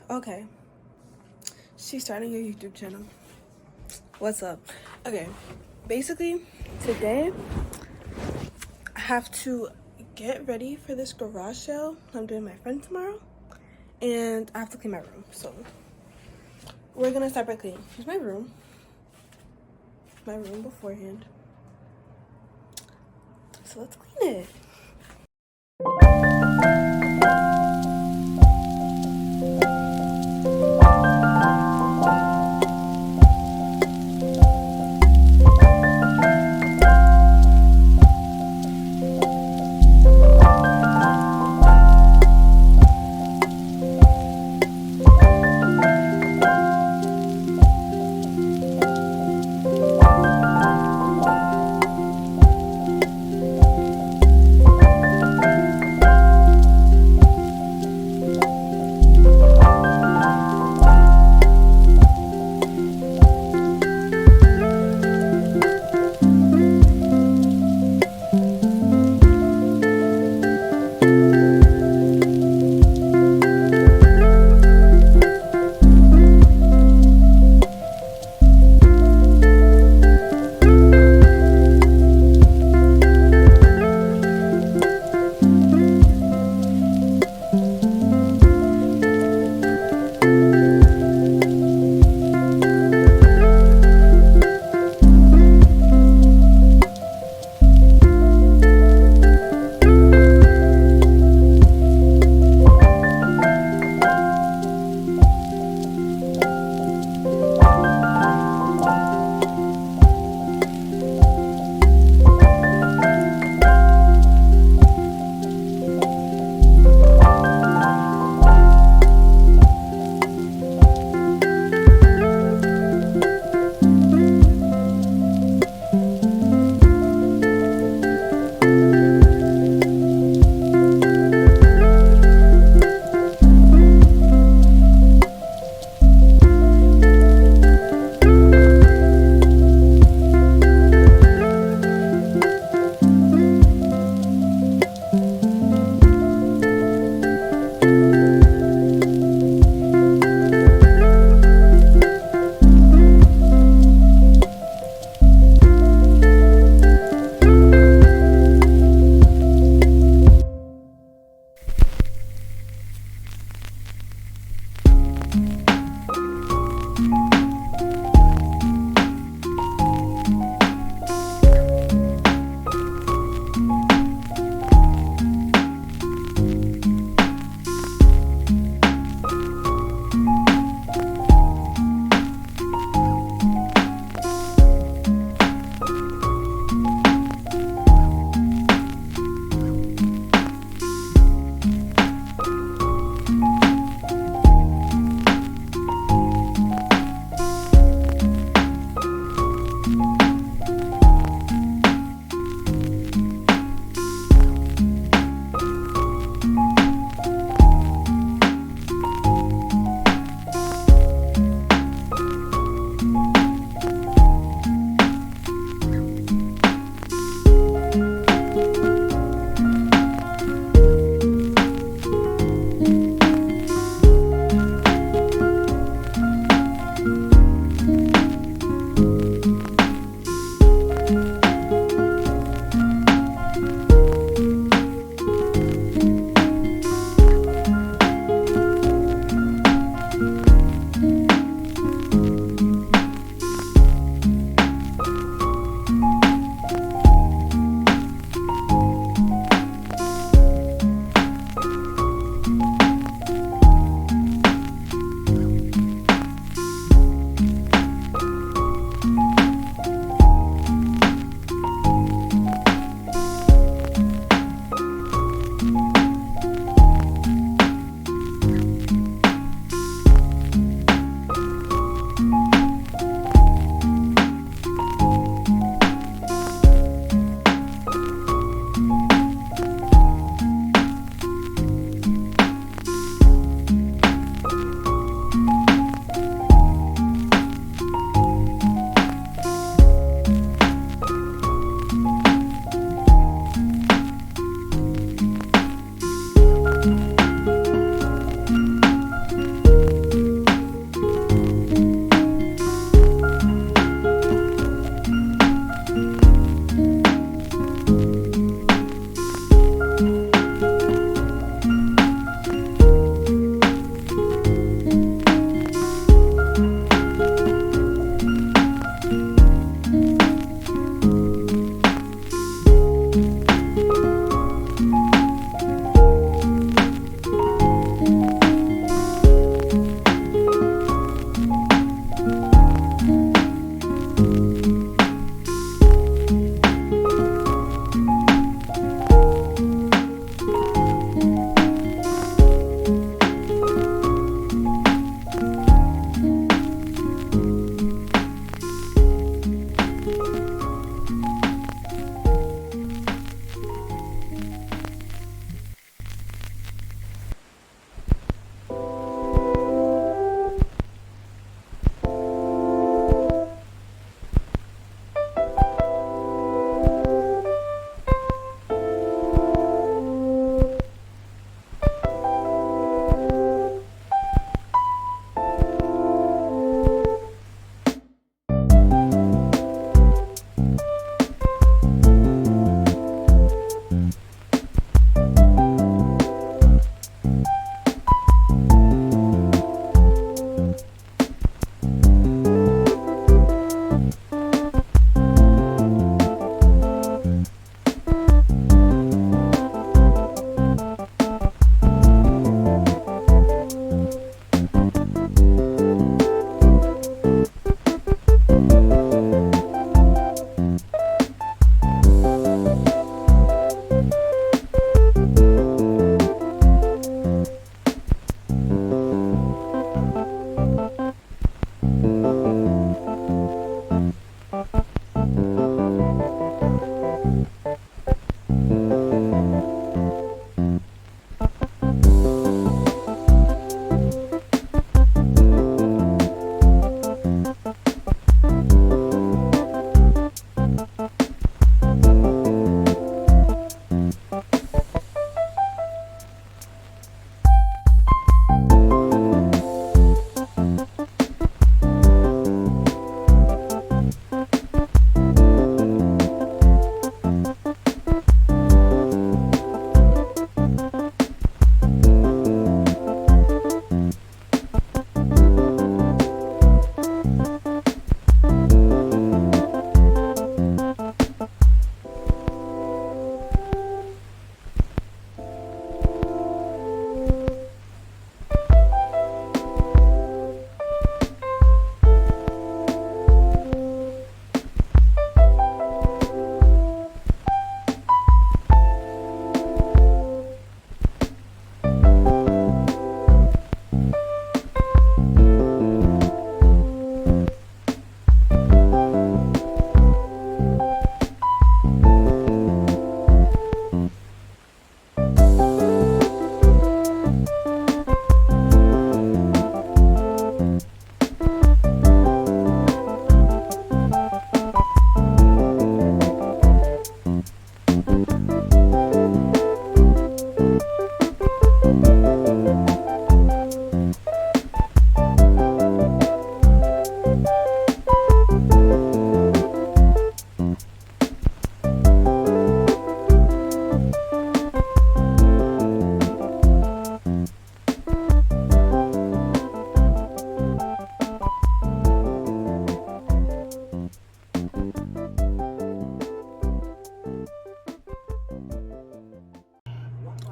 Okay, she's starting a YouTube channel. What's up? Okay, basically, today I have to get ready for this garage sale I'm doing with my friend tomorrow, and I have to clean my room. So we're gonna start by cleaning. Here's my room beforehand. So let's clean it.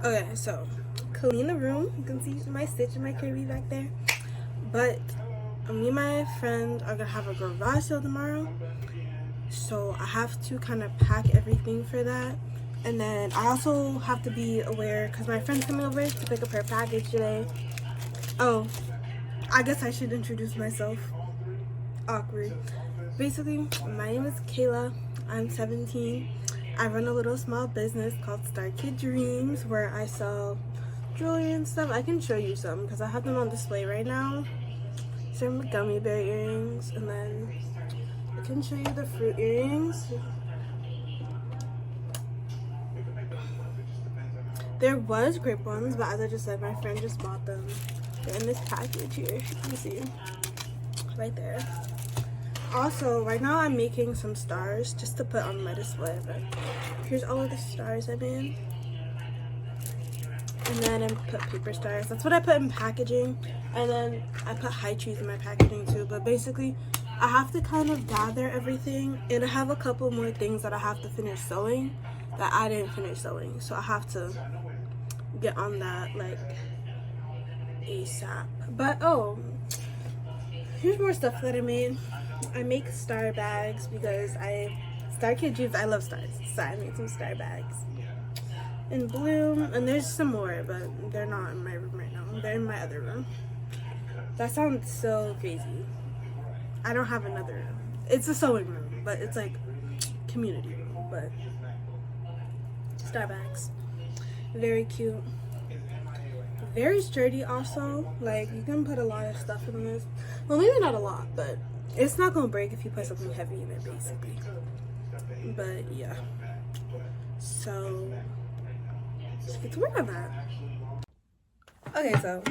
Okay, so clean the room. You can see my stitch and my curvy back there. But me and my friend are gonna have a garage sale tomorrow, so I have to kind of pack everything for that. And then I also have to be aware because my friend's coming over to pick up her package today. Oh, I guess I should introduce myself. Awkward. Basically, my name is Kayla. I'm 17. I run a little small business called Star Kid Dreams where I sell jewelry and stuff. I can show you some because I have them on display right now. Some gummy bear earrings, and then I can show you the fruit earrings. There was grape ones, but as I just said, my friend just bought them. They're in this package here. You can see right there. Also, right now I'm making some stars just to put on my display. But here's all of the stars I made. And then I put paper stars. That's what I put in packaging. And then I put high trees in my packaging too. But basically, I have to kind of gather everything. And I have a couple more things that I have to finish sewing that I didn't finish sewing. So I have to get on that like ASAP. But oh, here's more stuff that I made. I make star bags because Star Kid Dreams, I love stars. So I made some star bags. In blue, and there's some more, but they're not in my room right now. They're in my other room. That sounds so crazy. I don't have another room. It's a sewing room, but it's like community room, but star bags. Very cute. Very sturdy also. Like, you can put a lot of stuff in this. Well, maybe not a lot, but it's not gonna break if you put something heavy in it, basically. But yeah. So let's get to work on that. Okay, so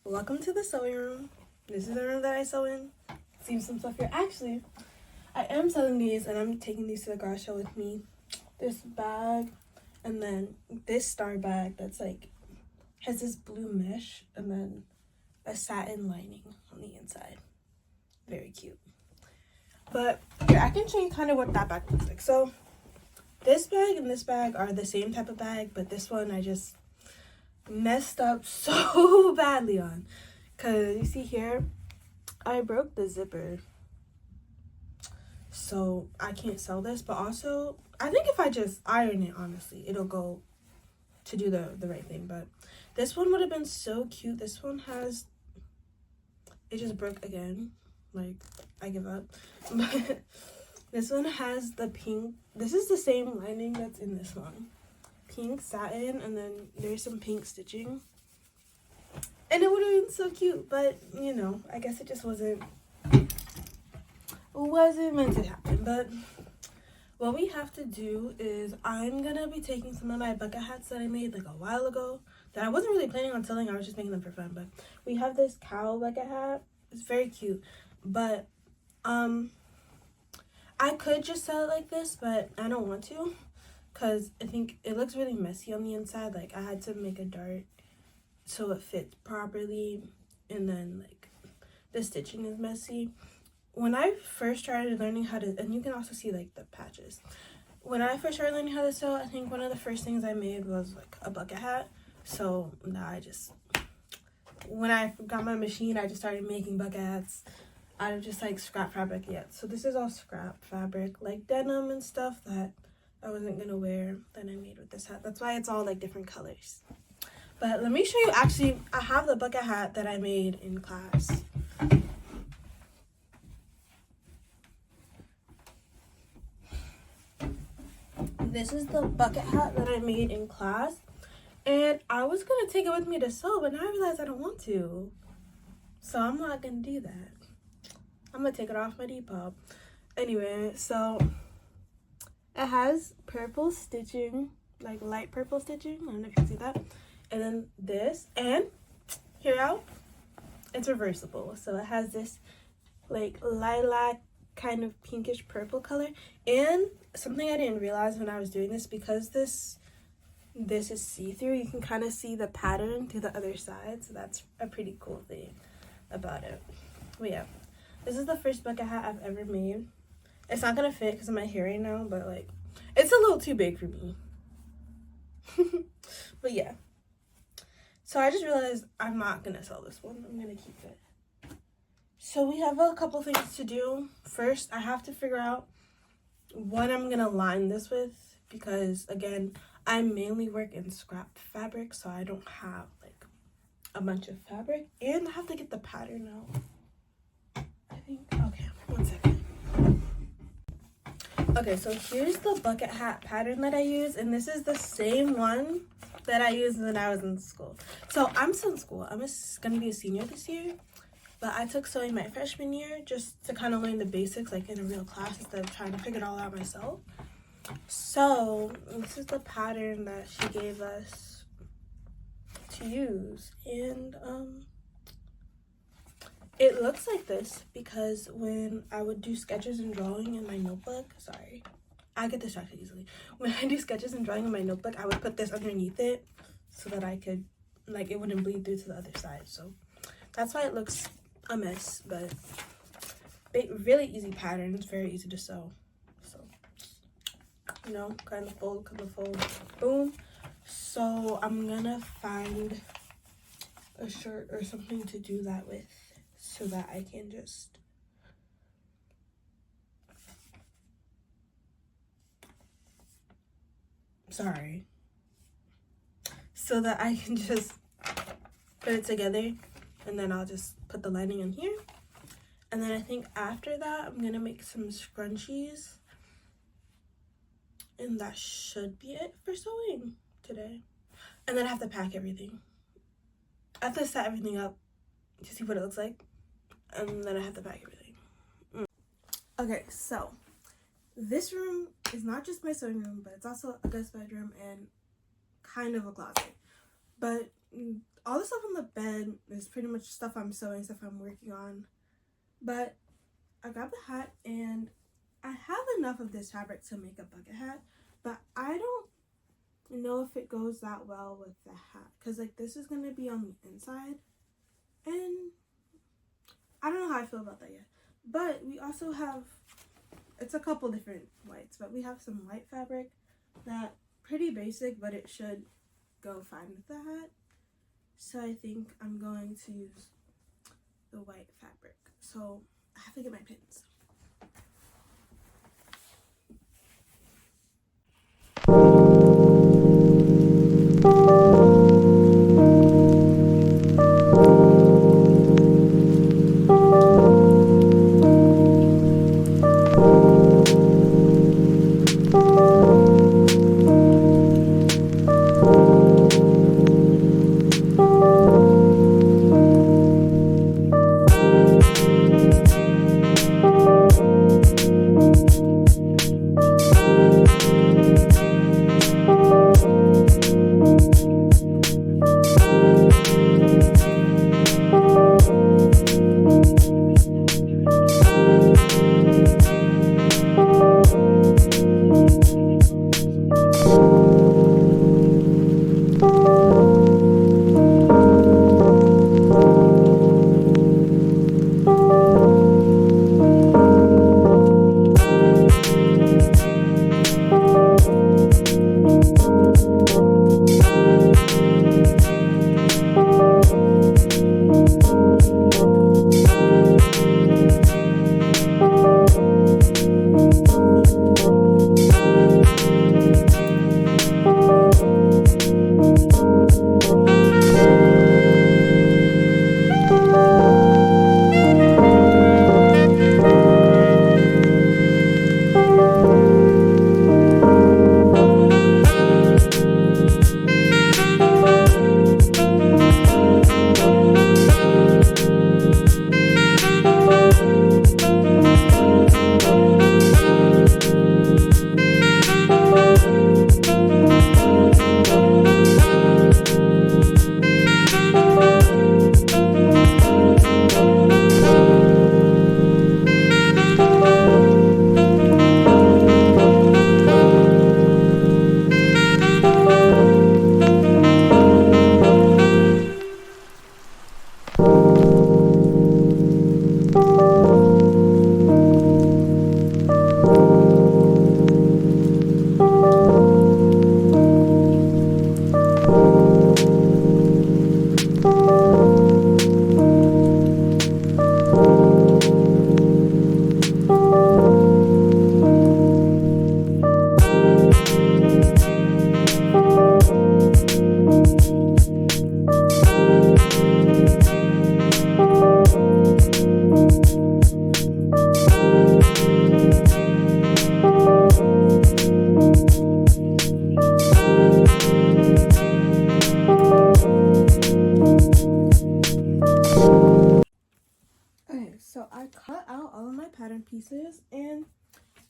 welcome to the sewing room. This is the room that I sew in. See some stuff here. Actually, I am selling these and I'm taking these to the garage show with me. This bag and then this star bag that's like has this blue mesh and then a satin lining on the inside. Very cute. But here, I can show you kind of what that bag looks like. So this bag and this bag are the same type of bag, but this one I just messed up so badly on. Because you see here, I broke the zipper. So I can't sell this, but also I think if I just iron it, honestly, it'll go to do the right thing. But this one would have been so cute. This one has, it just broke again. Like, I give up. But this one has the pink. This is the same lining that's in this one. pink satin, and then there's some pink stitching. And it would have been so cute, but, you know, I guess it just wasn't meant to happen. But what we have to do is I'm going to be taking some of my bucket hats that I made like a while ago that I wasn't really planning on selling. I was just making them for fun. But we have this cow bucket hat. It's very cute. But I could just sell it like this, but I don't want to because I think it looks really messy on the inside. Like, I had to make a dart so it fits properly, and then like the stitching is messy. When I first started learning how to, and you can also see like the patches, when I first started learning how to sew, I think one of the first things I made was like a bucket hat. So now when I got my machine, I just started making bucket hats out of just like scrap fabric. Yet so this is all scrap fabric, like denim and stuff that I wasn't gonna wear, that I made with this hat. That's why it's all like different colors. But let me show you. Actually, I have the bucket hat that I made in class. This is the bucket hat that I made in class. And I was going to take it with me to sew, but now I realize I don't want to. So I'm not going to do that. I'm going to take it off my Depop. Anyway, so it has purple stitching, like light purple stitching. I don't know if you can see that. And then this, and here out, it's reversible. So it has this like lilac kind of pinkish purple color. And something I didn't realize when I was doing this, because this is see-through, you can kind of see the pattern to the other side. So that's a pretty cool thing about it. But yeah, this is the first bucket hat I've ever made. It's not gonna fit because of my hair right now, but like it's a little too big for me. But yeah, so I just realized I'm not gonna sell this one. I'm gonna keep it. So we have a couple things to do. First, I have to figure out what I'm gonna line this with, because again, I mainly work in scrap fabric, so I don't have like a bunch of fabric, and I have to get the pattern out. I think, okay, 1 second. Okay, so here's the bucket hat pattern that I use, and this is the same one that I used when I was in school. So I'm still in school. I'm gonna be a senior this year, but I took sewing my freshman year just to kind of learn the basics, like in a real class, instead of trying to figure it all out myself. So this is the pattern that she gave us to use, and it looks like this because when I would do sketches and drawing in my notebook, sorry, I get distracted easily. When I do sketches and drawing in my notebook, I would put this underneath it so that I could, like, it wouldn't bleed through to the other side. So that's why it looks a mess, but really easy pattern. It's very easy to sew. So, you know, kind of fold, boom. So I'm gonna find a shirt or something to do that with so that I can just so that I can just put it together, and then I'll just put the lining in here. And then I think after that I'm gonna make some scrunchies, and that should be it for sewing today. And then I have to pack everything. I have to set everything up to see what it looks like, and then I have to pack everything. Okay, so this room is not just my sewing room, but it's also a guest bedroom and kind of a closet. But all the stuff on the bed is pretty much stuff I'm sewing, stuff I'm working on. But I grabbed the hat, and I have enough of this fabric to make a bucket hat, but I don't know if it goes that well with the hat, because like this is going to be on the inside, and I don't know how I feel about that yet. But we also have, it's a couple different whites, but we have some white fabric that pretty basic, but it should go fine with the hat. So I think I'm going to use the white fabric. So I have to get my pins.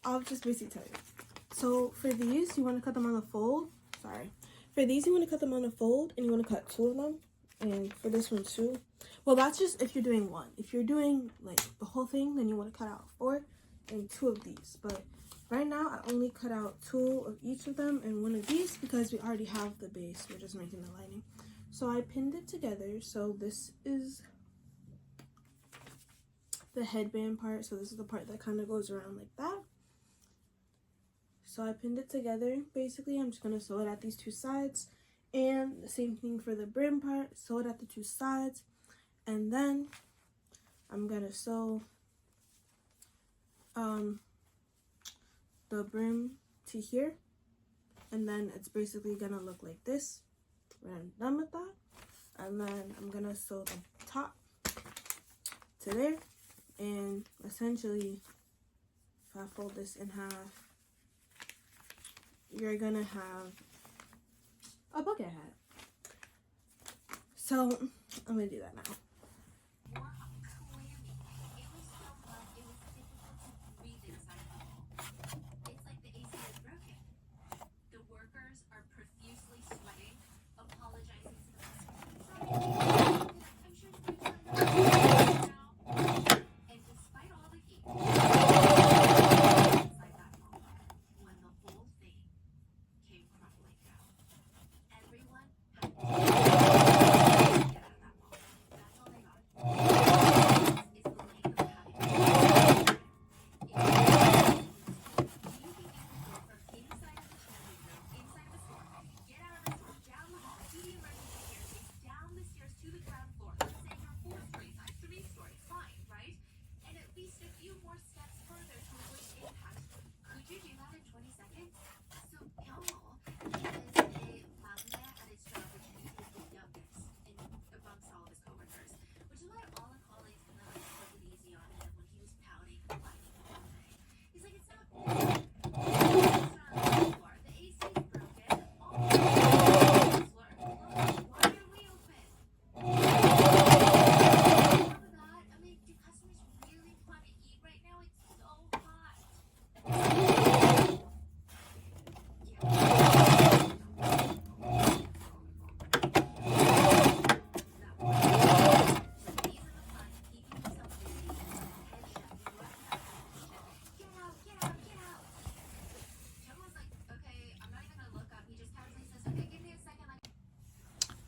I'll just basically tell you. So for these, you want to cut them on the fold. Sorry. For these, you want to cut them on a fold, and you want to cut 2 of them. And for this one too. Well, that's just if you're doing one. If you're doing like the whole thing, then you want to cut out 4 and 2 of these. But right now, I only cut out 2 of each of them and 1 of these because we already have the base. We're just making the lining. So I pinned it together. So this is the headband part. So this is the part that kind of goes around like that. So I pinned it together. Basically, I'm just going to sew it at these 2 sides. And the same thing for the brim part. Sew it at the 2 sides. And then I'm going to sew the brim to here. And then it's basically going to look like this when I'm done with that. And then I'm going to sew the top to there. And essentially, if I fold this in half, you're gonna have a bucket hat. So I'm gonna do that now. The workers are profusely sweating, apologizing to the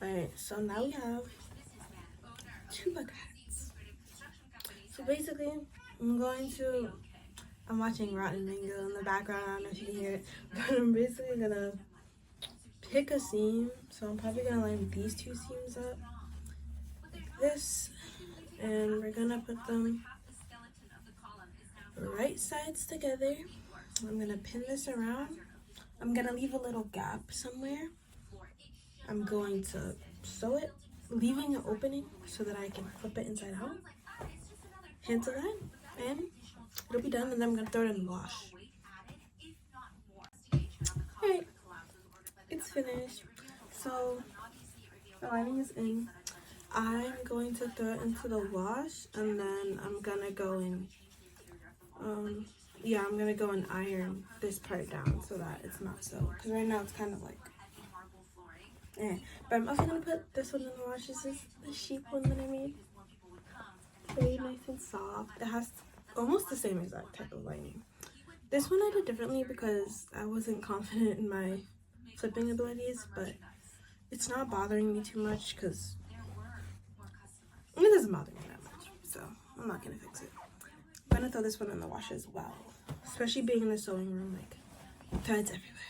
Alright, so now we have 2 bucket hats. So basically, I'm watching Rotten Mango in the background. I don't know if you can hear it, but I'm basically gonna pick a seam. So I'm probably gonna line these 2 seams up like this, and we're gonna put them right sides together. I'm gonna pin this around. I'm gonna leave a little gap somewhere. I'm going to sew it, leaving an opening so that I can flip it inside out. Hand to that, and it'll be done, and then I'm gonna throw it in the wash. Alright, it's finished. So the lining is in. I'm going to throw it into the wash, and then I'm gonna go and I'm gonna go and iron this part down so that it's not so, because right now it's kind of like but I'm also gonna put this one in the wash. This is the sheep one that I made. Very nice and soft. It has almost the same exact type of lining. This one I did differently because I wasn't confident in my flipping abilities, but it's not bothering me too much because it doesn't bother me that much, so I'm not gonna fix it. I'm gonna throw this one in the wash as well, especially being in the sewing room, like threads everywhere.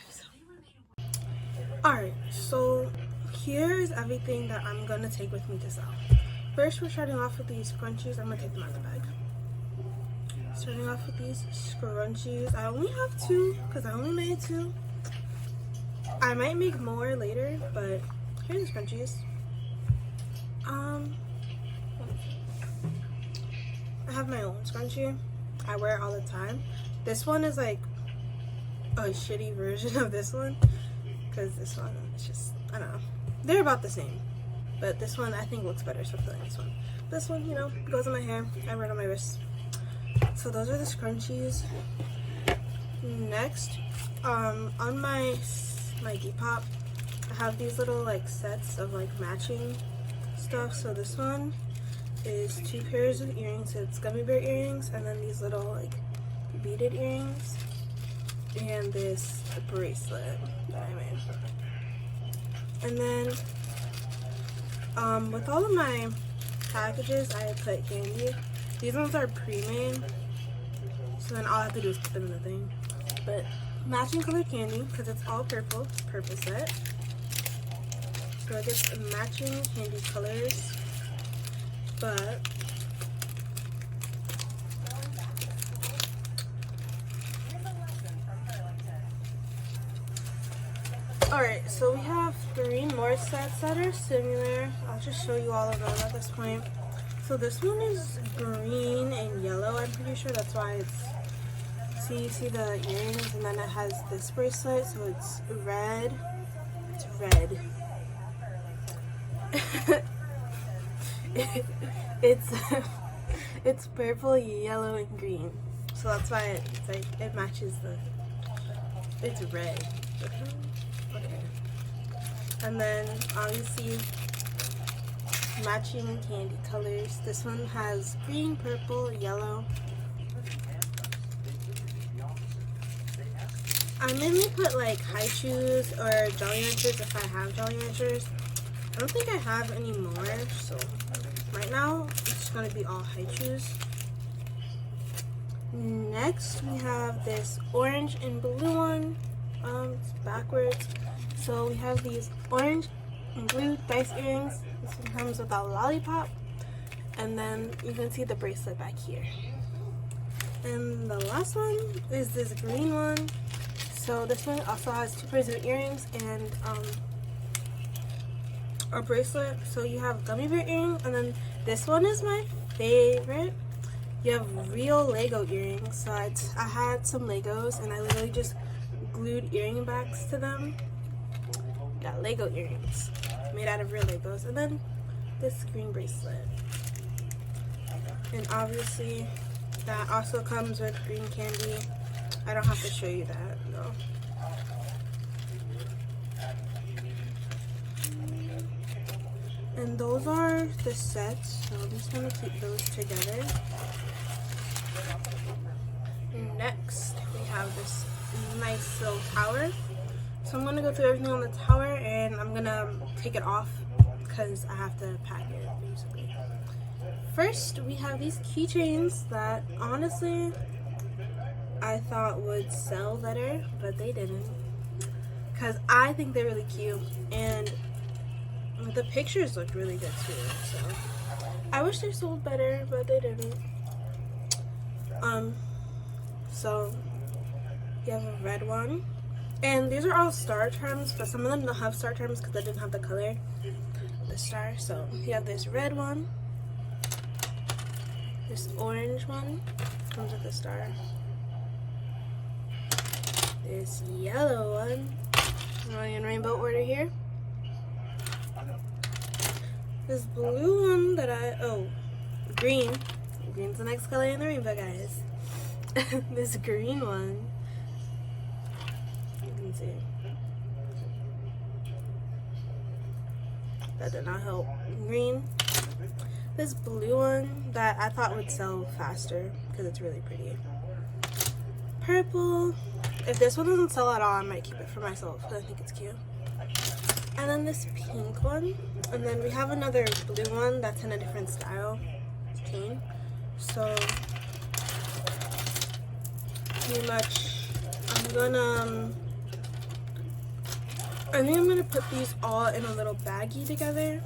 Alright, so here's everything that I'm gonna take with me to sew. First, we're starting off with these scrunchies. I'm gonna take them out of the bag. Starting off with these scrunchies. I only have 2 because I only made 2. I might make more later, but here's the scrunchies. I have my own scrunchie. I wear it all the time. This one is like a shitty version of this one. Because this one, it's just, I don't know. They're about the same. But this one, I think, looks better, so I'm feeling this one. This one, you know, goes on my hair. I wear it on my wrist. So those are the scrunchies. Next, on my Depop, I have these little like sets of like matching stuff. So this one is 2 pairs of earrings. So it's gummy bear earrings, and then these little like beaded earrings, and this bracelet that I made. And then with all of my packages, I put candy. These ones are pre-made, so then all I have to do is put them in the thing. But matching colored candy, because it's all purple set. So I get matching candy colors, but alright, so we have 3 more sets that are similar. I'll just show you all of them at this point. So this one is green and yellow, I'm pretty sure. That's why it's, you see the earrings, and then it has this bracelet, so it's red. It's red. It's purple, yellow, and green. So that's why it's like, it matches it's red. Okay. And then obviously matching candy colors. This one has green, purple, yellow. I mainly put like high chews or Jolly Ranchers if I have Jolly Ranchers. I don't think I have any more, so right now it's gonna be all high chews. Next we have this orange and blue one. It's backwards. So we have these orange and blue dice earrings. This one comes with a lollipop, and then you can see the bracelet back here. And the last one is this green one. So this one also has 2 pairs of earrings and a bracelet. So you have gummy bear earring, and then this one is my favorite. You have real Lego earrings. So I had some Legos, and I literally just glued earring backs to them. Got Lego earrings made out of real Legos, and then this green bracelet. And obviously that also comes with green candy. I don't have to show you that, no. And those are the sets, so I'm just gonna keep those together. Next, we have this nice little tower. So I'm gonna go through everything on the tower, and I'm gonna take it off because I have to pack it, basically. First, we have these keychains that honestly I thought would sell better, but they didn't, because I think they're really cute, and the pictures look really good too. So I wish they sold better, but they didn't. So you have a red one, and these are all star charms, but some of them don't have star charms because I didn't have the color of the star. So you have this red one, this orange one comes with a star, this yellow one, going in rainbow order here, this blue one that green's the next color in the rainbow, guys. This green one, you can see, that did not help. Green, this blue one that I thought would sell faster because it's really pretty. Purple, if this one doesn't sell at all, I might keep it for myself because I think it's cute. And then this pink one, and then we have another blue one that's in a different style. It's clean. So pretty much I think I'm gonna put these all in a little baggie together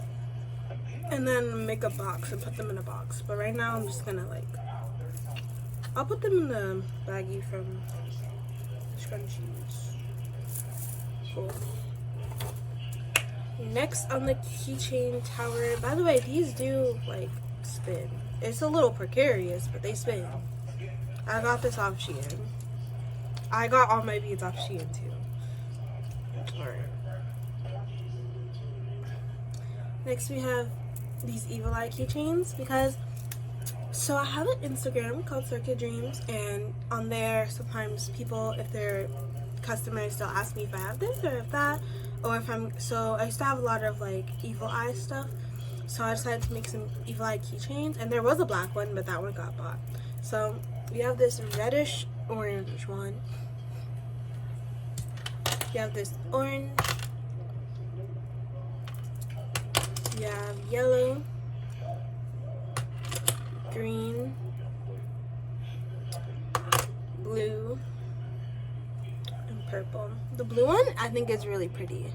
and then make a box and put them in a box. But right now I'm just gonna I'll put them in the baggie from Scrunchies. Cool. Next on the keychain tower, by the way, these do spin. It's a little precarious, but they spin. I got this off Shein. I got all my beads off Shein too. Alright. Next we have these Evil Eye keychains, because So I have an Instagram called Circuit Dreams, and on there sometimes people, if they're customers, they'll ask me if I have this or if that, or if I'm, so I used to have a lot of like evil eye stuff, so I decided to make some evil eye keychains, and there was a black one, but that one got bought. So we have this reddish orange one, you have this orange, you have yellow, green, blue, and purple. The blue one I think is really pretty,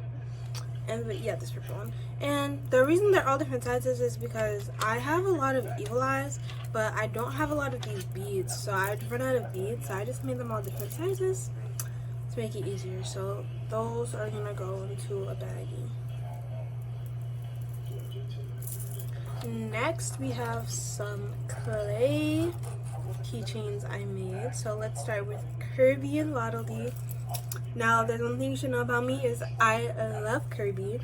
and yeah, this purple one. And the reason they're all different sizes is because I have a lot of evil eyes, but I don't have a lot of these beads, so I'd run out of beads, so I just made them all different sizes to make it easier. So those are gonna go into a baggie. Next, we have some clay keychains I made. So let's start with Kirby and Waddle Dee. Now, there's one thing you should know about me is I love Kirby.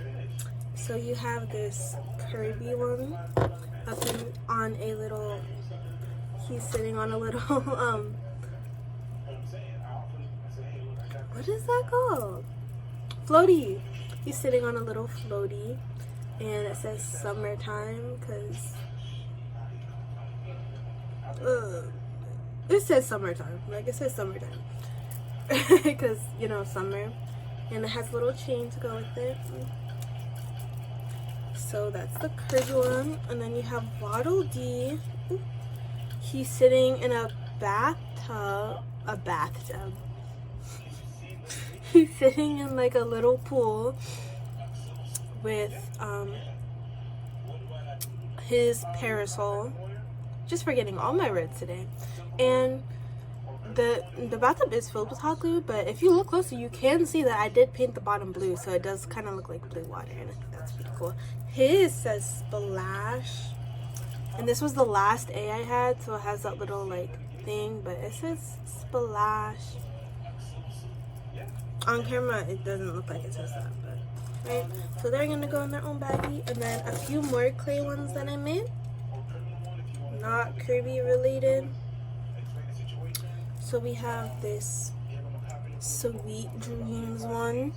So you have this Kirby one up on a little, he's sitting on a little, what is that called? Floaty. He's sitting on a little floaty. And it says summertime because it says summertime. Like, it says summertime because, you know, summer. And it has a little chain to go with it. So that's the Kirby one. And then you have Waddle Dee. He's sitting in a bathtub. He's sitting in like a little pool with his parasol. Just forgetting all my words today. And the bathtub is filled with hot glue, but if you look closer you can see that I did paint the bottom blue, so it does kind of look like blue water, and I think that's pretty cool. His says Splash, and this was the last A I had, so it has that little like thing, but it says Splash. On camera it doesn't look like it says that, but right, so they're gonna go in their own baggie. And then a few more clay ones that I made, not Kirby related. So we have this Sweet Dreams one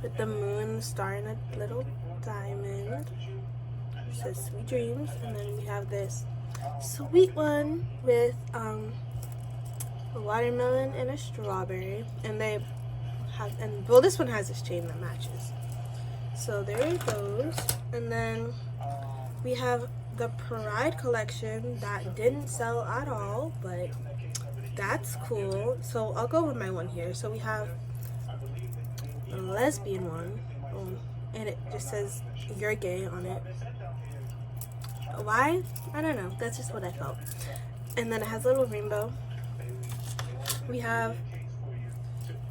with the moon, the star, and a little diamond. It says Sweet Dreams. And then we have this sweet one with a watermelon and a strawberry, and they have, and well, this one has this chain that matches. So there are those. And then we have the Pride collection that didn't sell at all, but that's cool. So I'll go with my one here. So we have a lesbian one, and it just says "You're gay" on it. Why? I don't know. That's just what I felt. And then it has a little rainbow. We have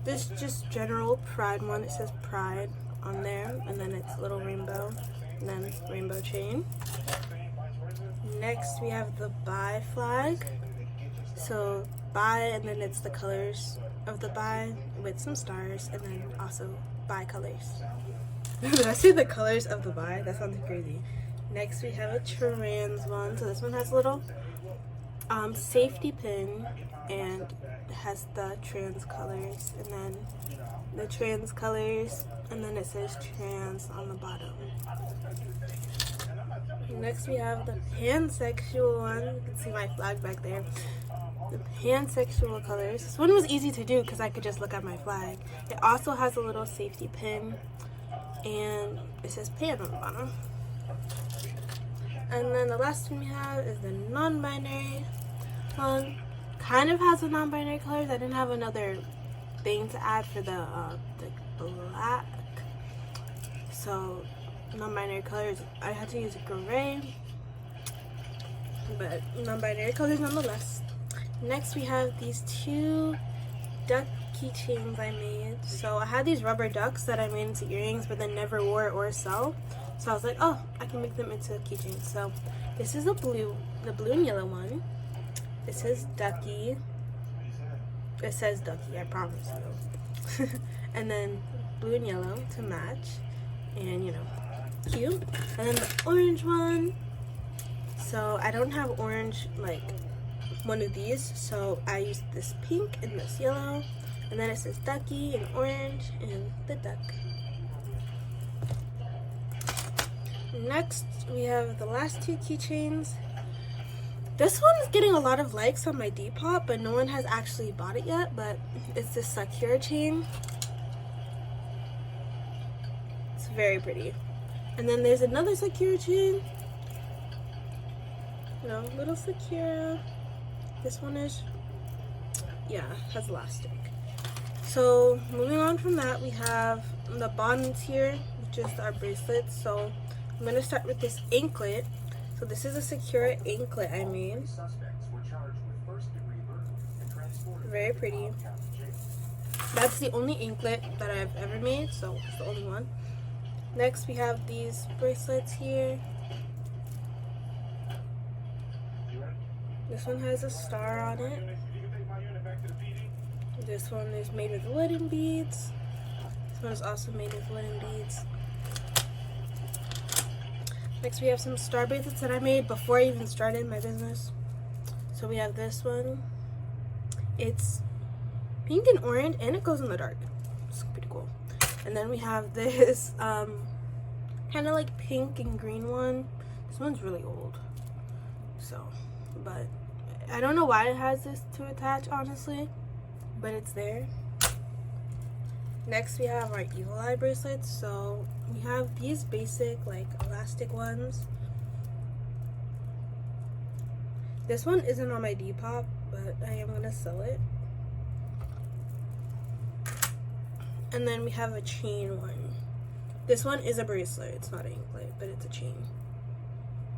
this just general Pride one. It says Pride on there, and then it's a little rainbow, and then rainbow chain. Next we have the bi flag. So bi, and then it's the colors of the bi with some stars, and then also bi colors. Did I say the colors of the bi? That sounds crazy. Next we have a trans one. So this one has a little safety pin, and it has the trans colors, and then the trans colors, and then it says trans on the bottom. Next we have the pansexual one. You can see my flag back there. The pansexual colors. This one was easy to do because I could just look at my flag. It also has a little safety pin, and it says pan on the bottom. And then the last one we have is the non-binary one. Kind of has the non-binary colors. I didn't have another thing to add for the black, so non-binary colors I had to use gray, but non-binary colors nonetheless. Next we have these two duck keychains I made. So I had these rubber ducks that I made into earrings but then never wore or sell, so I was like, oh, I can make them into keychains. So this is the blue and yellow one. It says Ducky. It says Ducky, I promise you. And then blue and yellow to match, and you know, cute. And then the orange one So I don't have orange, like one of these, so I used this pink and this yellow, and then it says ducky in orange and the duck. Next we have the last two keychains. This one is getting a lot of likes on my Depop, but no one has actually bought it yet. But it's this Sakura chain. It's very pretty. And then there's another Sakura chain. You know, little Sakura. This one is, yeah, has elastic. So moving on from that, we have the bottoms here, which is our bracelets. So I'm gonna start with this anklet. So this is a Sakura anklet I made. Very pretty. That's the only anklet that I've ever made, so it's the only one. Next we have these bracelets here. This one has a star on it. This one is made with wooden beads. This one is also made with wooden beads. Next we have some star bracelets that I made before I even started my business. So we have this one. It's pink and orange and it goes in the dark. It's pretty cool. And then we have this kind of like pink and green one. This one's really old. So, but I don't know why it has this to attach, honestly, but it's there. Next we have our evil eye bracelets. So we have these basic like elastic ones. This one isn't on my Depop, but I am gonna sell it. And then we have a chain one. This one is a bracelet. It's not an anklet, but it's a chain.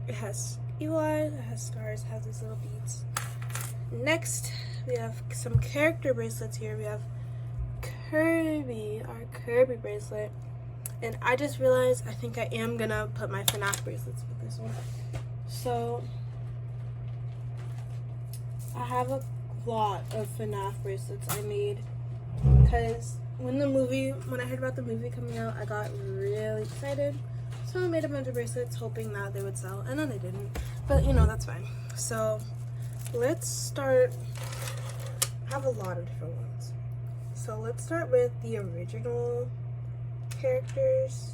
It has evil eyes, it has stars, it has these little beads. Next we have some character bracelets here. We have Kirby, our Kirby bracelet. And I just realized I think I am gonna put my FNAF bracelets with this one. So I have a lot of FNAF bracelets I made because when I heard about the movie coming out, I got really excited. So I made a bunch of bracelets hoping that they would sell, and then they didn't. But you know, that's fine. So let's start. I have a lot of different ones. So let's start with the original characters.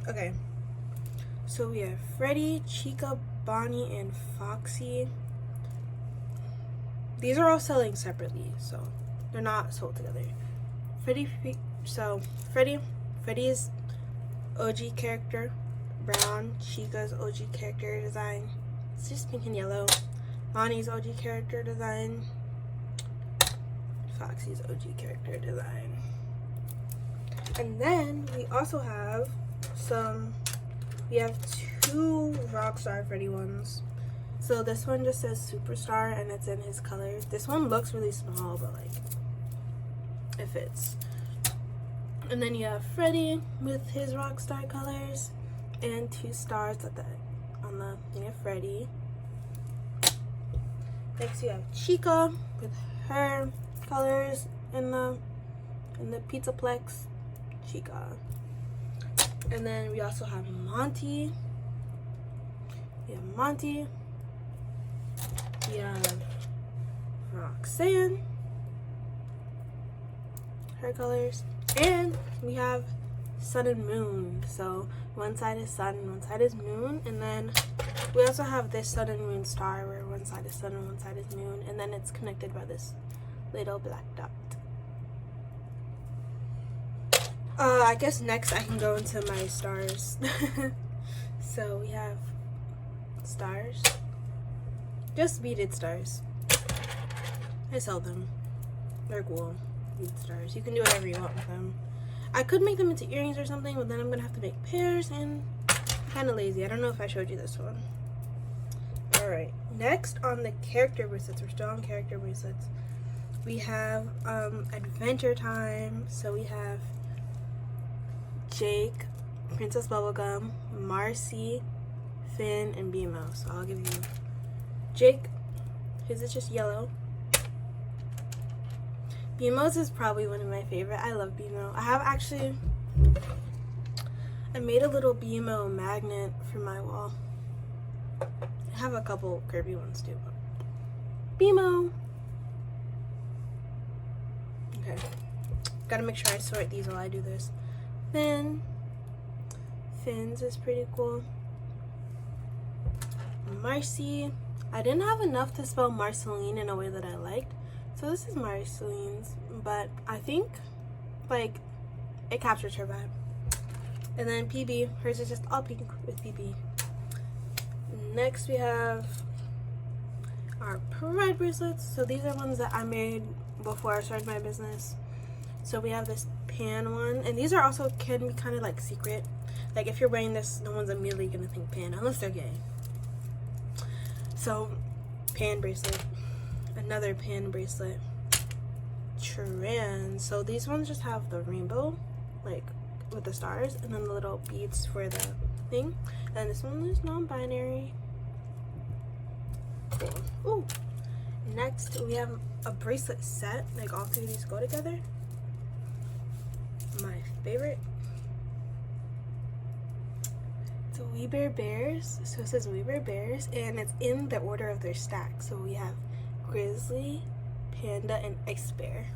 Okay, so we have Freddy, Chica, Bonnie, and Foxy. These are all selling separately, so they're not sold together. Freddy's OG character, brown. Chica's OG character design, it's just pink and yellow. Bonnie's OG character design. Foxy's OG character design. And then we also have we have two Rockstar Freddy ones. So this one just says Superstar and it's in his colors. This one looks really small, but like it fits. And then you have Freddy with his Rockstar colors and two stars on the thing of Freddy. Next you have Chica with her colors in the Pizzaplex Chica. And then we also have Monty. We have Monty. We have Roxanne. Her colors. And we have Sun and Moon. So one side is sun and one side is moon. And then we also have this Sun and Moon star where one side is sun and one side is moon. And then it's connected by this little black dot. I guess next I can go into my stars. So we have stars. Just beaded stars. I sell them. They're cool. Beaded stars. You can do whatever you want with them. I could make them into earrings or something, but then I'm gonna have to make pairs and I'm kinda lazy. I don't know if I showed you this one. Alright. Next on the character bracelets, we're still on character bracelets. We have Adventure Time. So we have Jake, Princess Bubblegum, Marcy, Finn, and BMO. So I'll give you Jake. His is just yellow. BMO's is probably one of my favorite. I love BMO. I made a little BMO magnet for my wall. I have a couple Kirby ones too. BMO. Okay. Gotta make sure I sort these while I do this. Then Finn's is pretty cool. Marcy. I didn't have enough to spell Marceline in a way that I liked. So this is Marceline's, but I think like it captures her vibe. And then PB, hers is just all pink with PB. Next we have our Pride bracelets. So these are ones that I made before I started my business. So we have this Pan one, and these are also can be kind of like secret. Like if you're wearing this, no one's immediately gonna think Pan unless they're gay. So Pan bracelet, another Pan bracelet, Trans. So these ones just have the rainbow, like with the stars, and then the little beads for the thing. And this one is non-binary. Cool. Ooh. Next we have a bracelet set. Like all three of these go together. My favorite. It's a We Bare Bears. So it says We Bare Bears, and it's in the order of their stack. So we have Grizzly, Panda, and Ice Bear.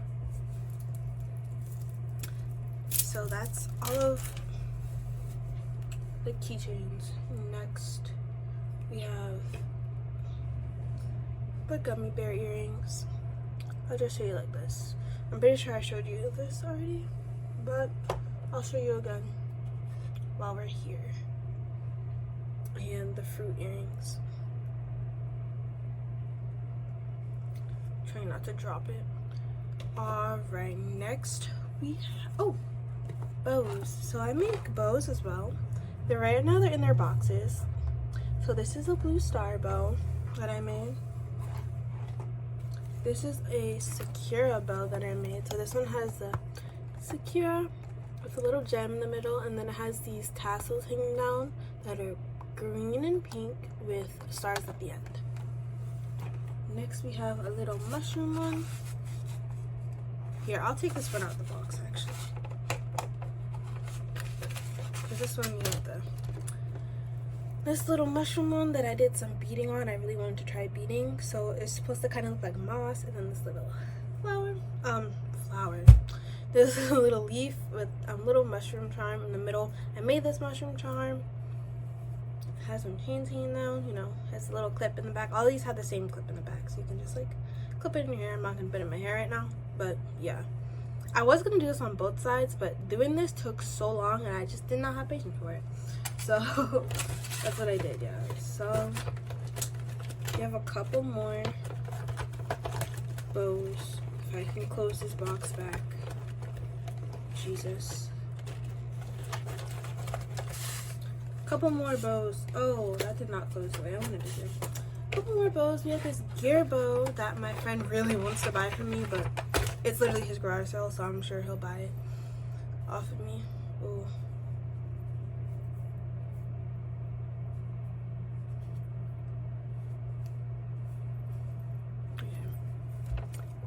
So that's all of the keychains. Next we have the gummy bear earrings. I'll just show you like this. I'm pretty sure I showed you this already, but I'll show you again while we're here. And the fruit earrings. Trying not to drop it. Alright, next we bows. So I make bows as well. Right now they're in their boxes. So this is a blue star bow that I made. This is a Sakura bow that I made. So this one has the Sakura with a little gem in the middle, and then it has these tassels hanging down that are green and pink with stars at the end. Next we have a little mushroom one. Here, I'll take this one out of the box actually. Because this one, you have this little mushroom one that I did some beading on. I really wanted to try beading. So it's supposed to kind of look like moss, and then this little flower. This little leaf with a little mushroom charm in the middle. I made this mushroom charm. It has some chains hanging down, you know, has a little clip in the back. All these have the same clip in the back, so you can just like clip it in your hair. I'm not gonna put it in my hair right now, but yeah. I was gonna do this on both sides, but doing this took so long and I just did not have patience for it. So that's what I did, guys. So you have a couple more bows. If I can close this box back. Jesus. Couple more bows. Oh, that did not close the way I wanted to do. Couple more bows. We have this gear bow that my friend really wants to buy from me, but it's literally his garage sale, so I'm sure he'll buy it off of me. Ooh.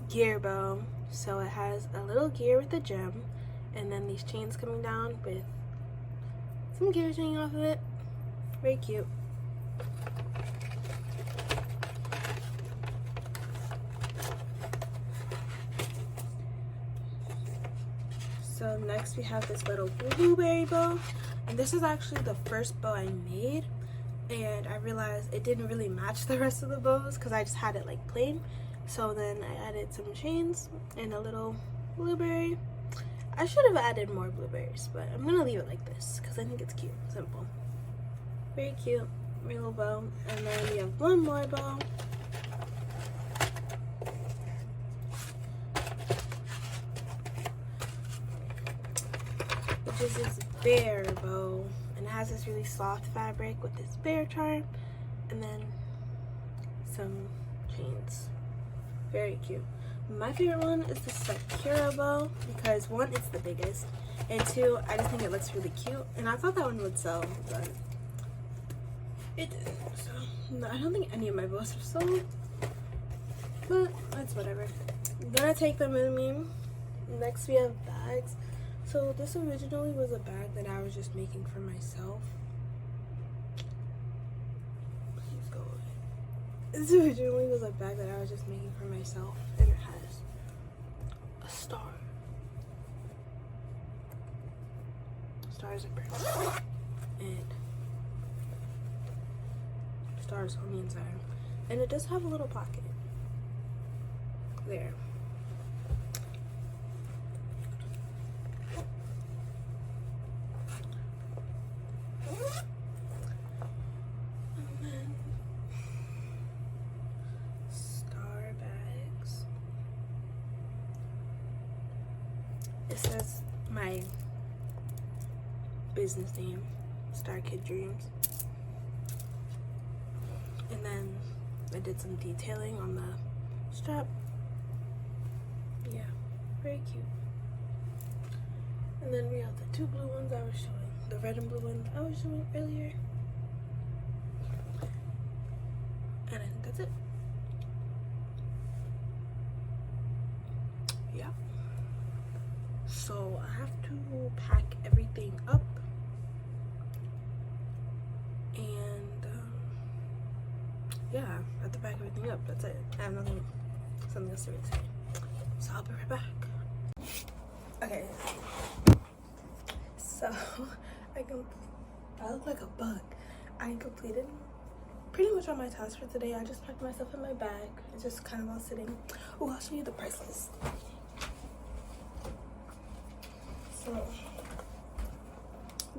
Gear bow. So it has a little gear with a gem, and then these chains coming down with some gears hanging off of it. Very cute. So next we have this little blueberry bow, and this is actually the first bow I made, and I realized it didn't really match the rest of the bows because I just had it like plain. So then I added some chains and a little blueberry. I should have added more blueberries, but I'm gonna leave it like this because I think it's cute, simple. Very cute, little bow. And then we have one more bow. Which is this bear bow. And it has this really soft fabric with this bear charm. And then some chains. Very cute. My favorite one is the Sakura bow because one, it's the biggest, and two, I just think it looks really cute. And I thought that one would sell, but it didn't. So no, I don't think any of my bows have sold. but it's whatever. I'm gonna take them with me. Next we have bags. So this originally was a bag that I was just making for myself. Please go away. This originally was a bag that I was just making for myself, and it has a star. Stars are pretty. And stars on the inside. And it does have a little pocket. There. And then star bags. It says my business name, Star Kid Dreams. And then I did some detailing on the strap. Yeah, very cute. And then we have the two blue ones I was showing, the red and blue ones I was showing earlier. And I think that's it. Yeah. So I have to pack everything up. And yeah, I have to pack everything up. That's it. I have something else to really say. So I'll be right back. Okay. So I look like a bug. I completed pretty much all my tasks for today. I just packed my stuff in my bag. It's just kind of all sitting. Oh, I'll show you the price list. So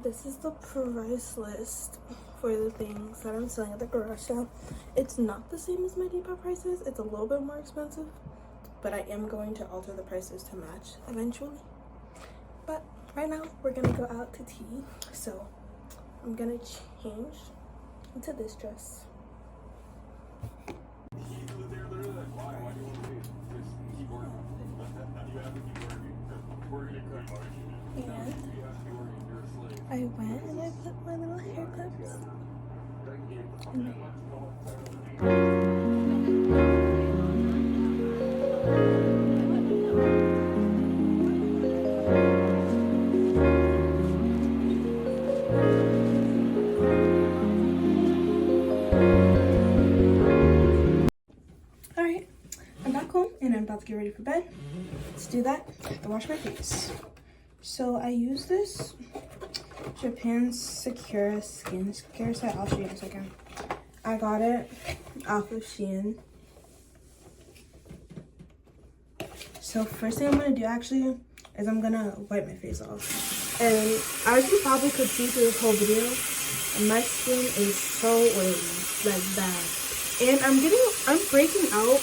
this is the price list for the things that I'm selling at the garage sale. It's not the same as my Depop prices. It's a little bit more expensive, but I am going to alter the prices to match eventually. But right now we're gonna go out to tea, so I'm gonna change into this dress. And I went and I put my little hair clips in there. Alright, I'm back home and I'm about to get ready for bed. Let's do that and wash my face. So I use this Japan Secure Skin Care Set. I'll show you in a second. I got it off of Shein. So first thing I'm gonna do actually is I'm gonna wipe my face off. And as you probably could see through this whole video, my skin is so oily, like bad. And I'm breaking out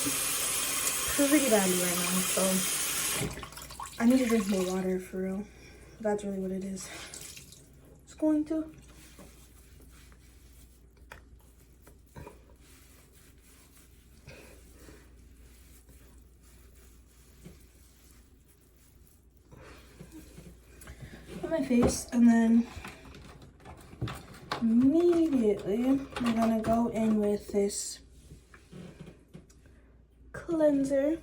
pretty badly right now, so I need to drink more water for real. That's really what it is. It's going to. On my face, and then immediately I'm gonna go in with this cleanser.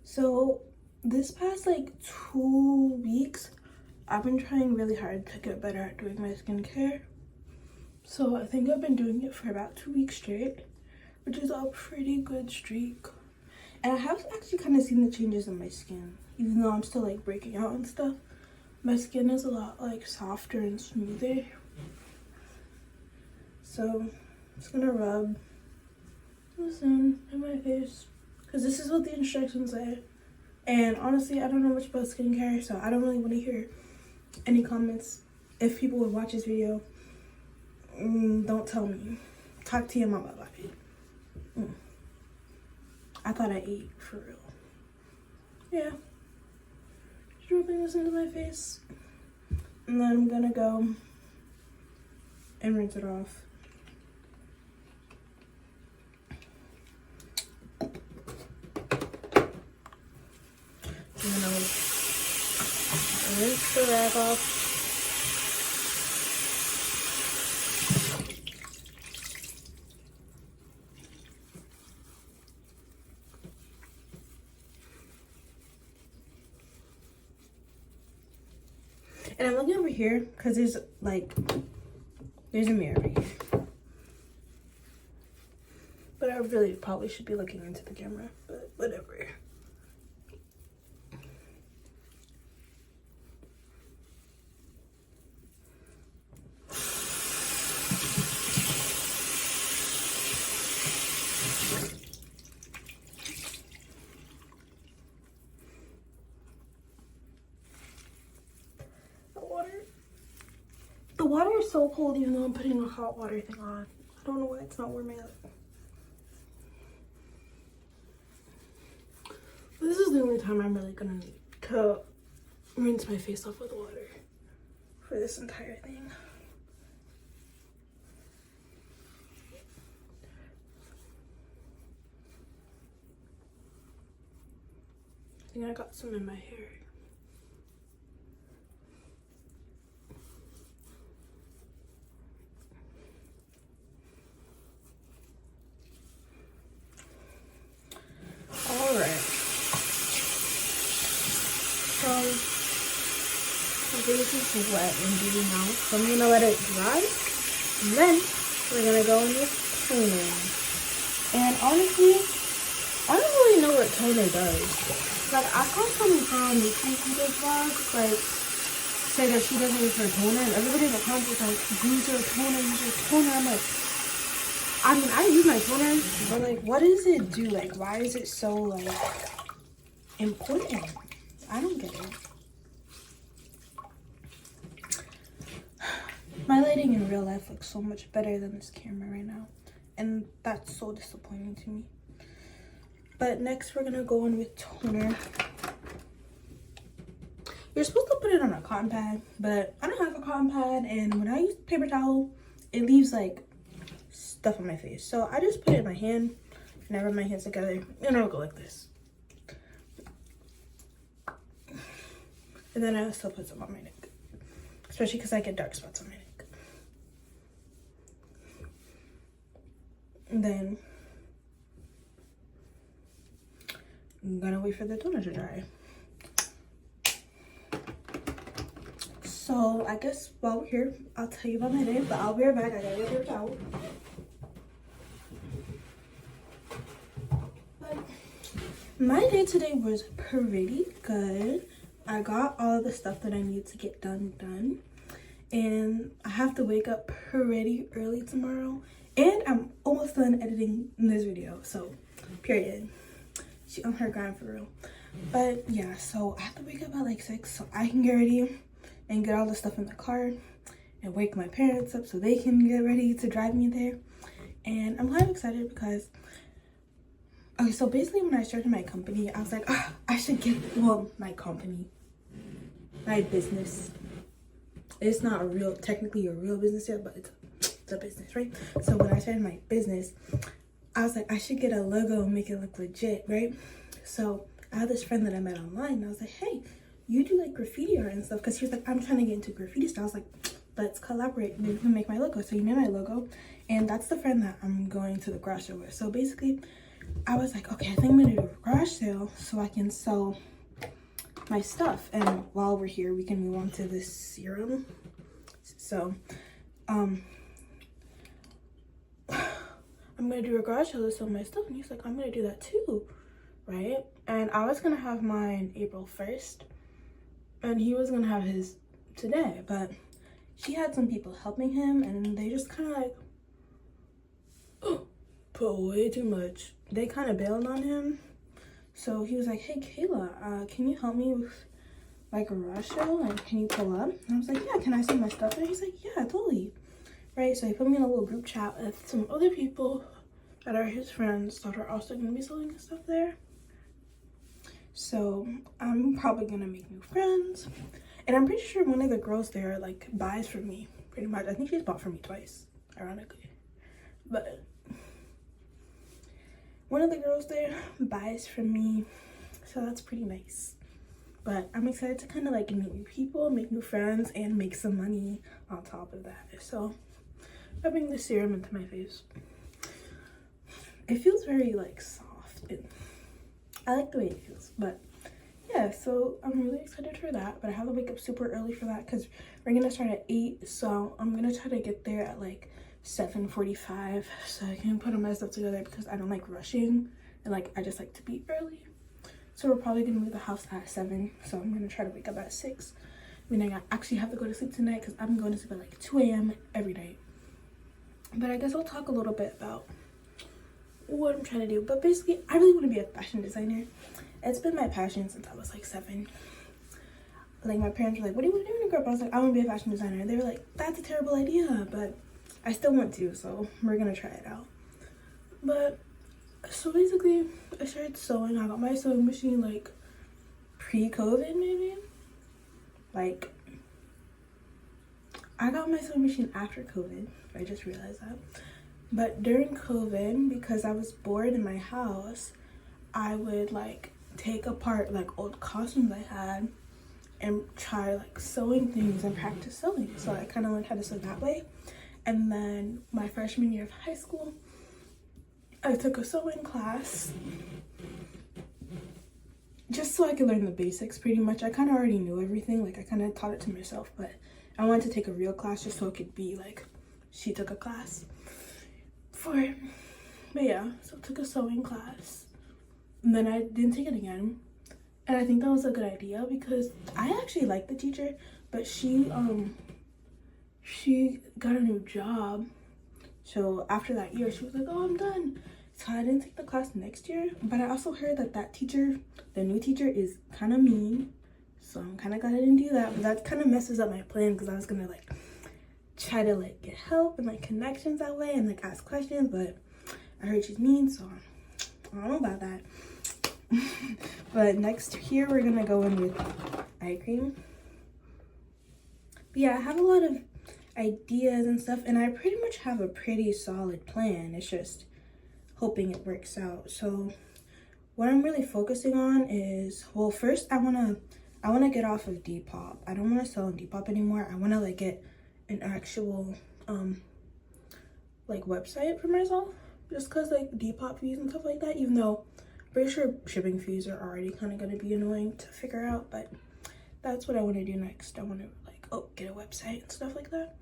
So this past like 2 weeks, I've been trying really hard to get better at doing my skincare. So I think I've been doing it for about 2 weeks straight, which is a pretty good streak. And I have actually kind of seen the changes in my skin, even though I'm still like breaking out and stuff. My skin is a lot like softer and smoother. So I'm just gonna rub this in my face, because this is what the instructions say. And honestly, I don't know much about skincare, so I don't really want to hear any comments. If people would watch this video, don't tell me. Talk to your mama about it. I thought I ate for real. Yeah. Just rubbing this into my face. And then I'm gonna go and rinse it off. And then I'll rinse the rag off. And I'm looking over here because there's a mirror right here. But I really probably should be looking into the camera, but whatever. The water is so cold even though I'm putting a hot water thing on. I don't know why it's not warming up. But this is the only time I'm really gonna need to rinse my face off with water for this entire thing. I think I got some in my hair. So, this is wet and dewy now. So I'm gonna let it dry. And then we're gonna go in with toner. And honestly, I don't really know what toner does. Like, I saw some girl making people vlogs, like, say that she doesn't use her toner. And everybody in the comments is like, use your toner, use your toner. I'm like, I mean, I use my toner, but like, what does it do? Like, why is it so, like, important? I don't get it. My lighting in real life looks so much better than this camera right now. And that's so disappointing to me. But next we're gonna go in with toner. You're supposed to put it on a cotton pad, but I don't have a cotton pad, and when I use paper towel, it leaves like stuff on my face. So I just put it in my hand and I rub my hands together and it'll go like this. And then I still put some on my neck, especially because I get dark spots on my neck. And then I'm gonna wait for the toner to dry. So I guess while we're here, I'll tell you about my day, but I'll be right back. I gotta get a paper towel. But my day today was pretty good. I got all of the stuff that I need to get done. And I have to wake up pretty early tomorrow. And I'm almost done editing this video. So, period. She on her grind for real. But yeah, so I have to wake up at like 6 so I can get ready and get all the stuff in the car and wake my parents up so they can get ready to drive me there. And I'm kind of excited because, okay, so basically when I started my company, I was like, I should get, well, my company, my business. It's not technically a real business yet, but it's a business, right? So when I started my business, I was like, I should get a logo and make it look legit, right? So I had this friend that I met online, and I was like, hey, you do like graffiti art and stuff, because she was like, I'm trying to get into graffiti stuff. I was like, let's collaborate, maybe we can make my logo. So you made my logo, and that's the friend that I'm going to the garage sale with. So basically I was like, okay, I think I'm gonna do a garage sale so I can sell my stuff, and while we're here we can move on to this serum. So I'm gonna do a garage sale to sell my stuff, and he's like, I'm gonna do that too, right? And I was gonna have mine April 1st and he was gonna have his today, but he had some people helping him and they just kind of like put way too much. They kind of bailed on him. So he was like, hey Kayla, can you help me with my garage sale? Like, can you pull up? And I was like, yeah, can I send my stuff there? He's like, yeah, totally. Right, so he put me in a little group chat with some other people that are his friends that are also gonna be selling his stuff there. So I'm probably gonna make new friends. And I'm pretty sure one of the girls there like buys from me, pretty much. I think she's bought from me twice, ironically. But one of the girls there buys from me, so that's pretty nice. But I'm excited to kind of like meet new people, make new friends, and make some money on top of that. So rubbing the serum into my face. It feels very like soft and I like the way it feels. But yeah, so I'm really excited for that. But I have to wake up super early for that because we're gonna start at 8. So I'm gonna try to get there at like 7:45 so I can put all my stuff together because I don't like rushing and like I just like to be early. So we're probably gonna leave the house at 7. So I'm gonna try to wake up at 6. Meaning I actually have to go to sleep tonight because I'm going to sleep at like 2 a.m. every night. But I guess I'll talk a little bit about what I'm trying to do. But basically, I really want to be a fashion designer. It's been my passion since I was like 7. Like my parents were like, what do you want to do when you grow up? I was like, I want to be a fashion designer. They were like, that's a terrible idea, but I still want to, so we're gonna try it out. But so basically, I started sewing. I got my sewing machine like pre-COVID maybe. Like I got my sewing machine after COVID. I just realized that. But during COVID, because I was bored in my house, I would like take apart like old costumes I had and try like sewing things and practice sewing. So I kind of learned how to sew that way. And then my freshman year of high school, I took a sewing class just so I could learn the basics pretty much. I kind of already knew everything. Like I kind of taught it to myself, but I wanted to take a real class just so it could be like she took a class for it. But yeah, so I took a sewing class and then I didn't take it again. And I think that was a good idea because I actually liked the teacher, but she got a new job. So after that year, she was like, oh, I'm done. So I didn't take the class next year. But I also heard that that teacher, the new teacher, is kind of mean. So I'm kind of glad I didn't do that. But that kind of messes up my plan because I was going to like try to like get help and like connections that way and like ask questions. But I heard she's mean, so I don't know about that. But next here, we're going to go in with eye cream. But yeah, I have a lot of ideas and stuff, and I pretty much have a pretty solid plan. It's just hoping it works out. So what I'm really focusing on is, well, first I want to get off of Depop. I don't want to sell on Depop anymore. I want to like get an actual like website for myself, just because like Depop fees and stuff like that, even though I'm pretty sure shipping fees are already kind of going to be annoying to figure out. But that's what I want to do next. I want to like get a website and stuff like that.